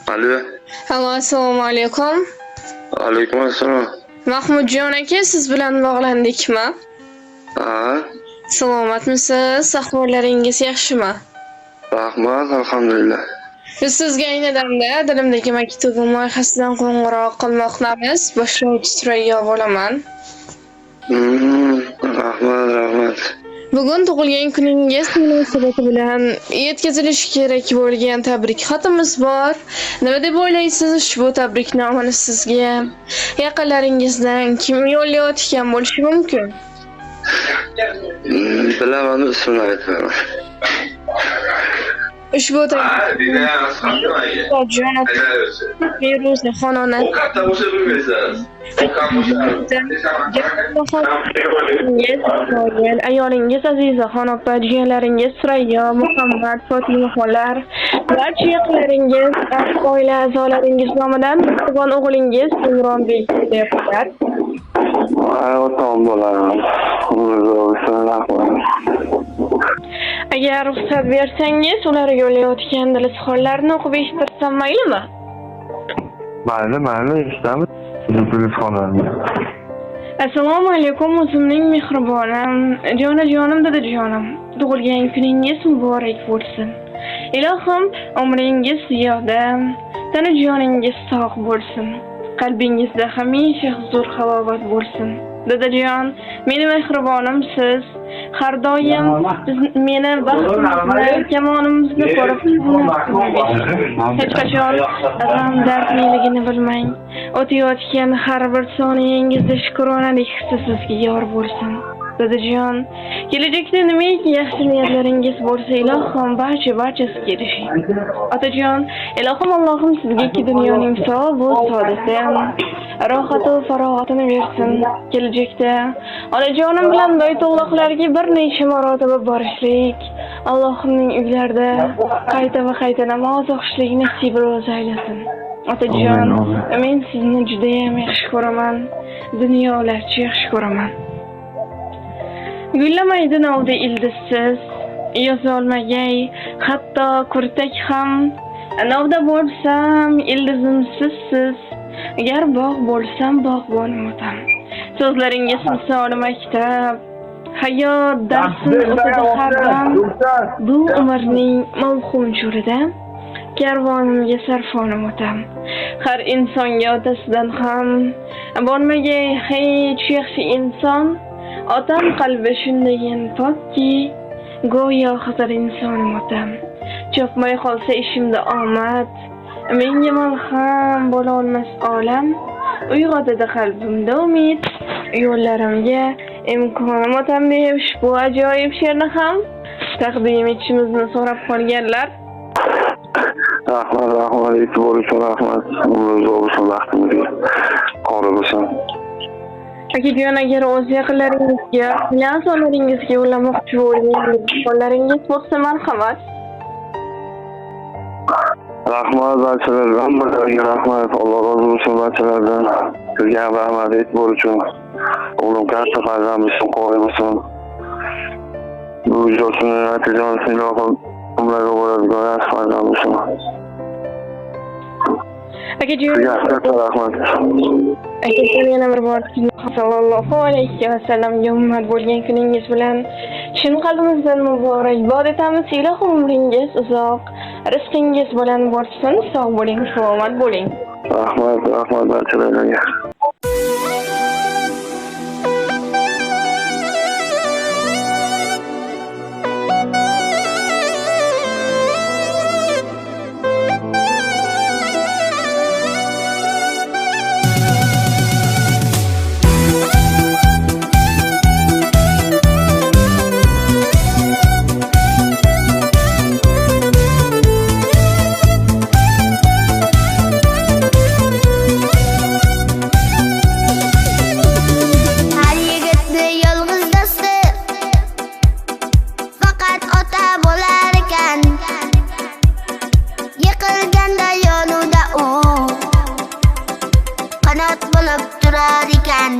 Alo. Alo, assalomu alaykum. Alaykum assalom. Mahmudjon aka, siz bilan bog'landikmi? Ha, Salomatmisiz? Ahvollaringiz yaxshimi? rahmat, alhamdulillah. Biz sizga ayni damda dilimdagi maktubim loyihasidan qo'ng'iroq qilmoqdamiz. Boshlovchi Surayyo bo'laman. Rahmat. Bugun tug'ilgan kuningiz munosabati bilan yetkazilishi kerak bo'lgan tabrik xatimiz bor. Nima deb o'ylaysiz ushbu tabriknomani sizga yaqinlaringizdan kim yo'llayotgan bo'lishi mumkin? Bilaman, ismini aytmayman. Ushbu tabriknomani Feruza xonona ayolingiz Azizaxon opa, jiyanlaringiz Surayyo, Muhammad, Fotimaxonlar, barcha yaqinlaringiz, oila a'zolaringiz nomidan tug'ilgan o'g'lingiz Imronbek deyaptilar. Otam bo'laman. Agar ruxsat bersangiz, ularga yo'llayotgan dilizxonlarni o'qib eshittirsam maylimi? Mayli, eshitamiz. Dilizxonlarni. Assalomu alaykum, o'zimning mehribonim, jonajonim, dadajonim. Tug'ilgan kuningiz muborak bo'lsin. Ilohim umringiz ziyoda, tanajoningiz sog' bo'lsin. Qalbingizda hamisha huzur halovat bo'lsin. Dadajon, meni mehribonim har doim meni baxtimni, kamonimizni ko'rib hech qachon g'am dardliligini bilmang. O'tayotgan har bir soniyangizda shukronalik hissi sizga yor bo'lsin. Dadajon, kelajakda nimaiki yaxshi niyatlaringiz bo'lsa, ilohim barchasiga erishing. Otajon, ilohim Allohim sizga ikki dunyoning savob va saodatini, rohat va farog'atini bersin. Kelajakda onajonim bilan baytullohlarga bir necha marotaba borishlik, Allohimning uylarida qayta namoz o'qishlik nasib ro'za aylasin. Otajon, men sizni juda ham yaxshi ko'raman. Dunyolarcha yaxshi ko'raman. Gullamaydi novda ildizsiz, yozolmagay hatto kurtak ham. Novda bo'lsam ildizimsiz, agar bog' bo'lsam bog'bonim o'tam. So'zlaringiz misoli maktab, hayot darsini o'tadi har dam. Bu umrning mavhum cho'rida karvonimga sarfonim o'tam. Har insonga otasidan ham bo'lmagay hech yaxshi inson. Otam qalbi shundayin pokki, go'yo Xizr insonim otam. Chopmay qolsa ishimda omad, menga malham bo'la olmas olam. Uyg'otadi qalbimda umid, yo'llarimga imkonim otam deb ushbu ajoyib she'rni ham taqdim etishimizni so'rab qolganlar. Rahmat, e'tibor uchun rahmat. Umringiz bo'lsin, vaqtimizga qori bo'lsin. Akajon, agar o'z yaqinlaringizga, a'zolaringizga yo'llamoqchi bo'lgan qo'llaringiz bo'lsa, marhamat. Rahmat barchalardan, rahmat. Alloh rozi bo'lsin barchalardan. Sizga ham rahmat e'tibor uchun. O'g'lim katta farzandimiz qori bo'lsin. Bu ijodni natijasini ilohim umrga bo'ladigan yaxshi farzand bo'lsin. Akajon, rahmat. Akajon, yana bir bor sallallohu alayhi vasallamga ummat bo'lgan kuningiz bilan chin qalbimizdan muborakbod etamiz. Ilohim umringiz uzoq, rizqingiz bilan bo'lsin. Sog' bo'ling, salomat bo'ling. Rahmat barchalarga. Qanot bo'lib turar ekan.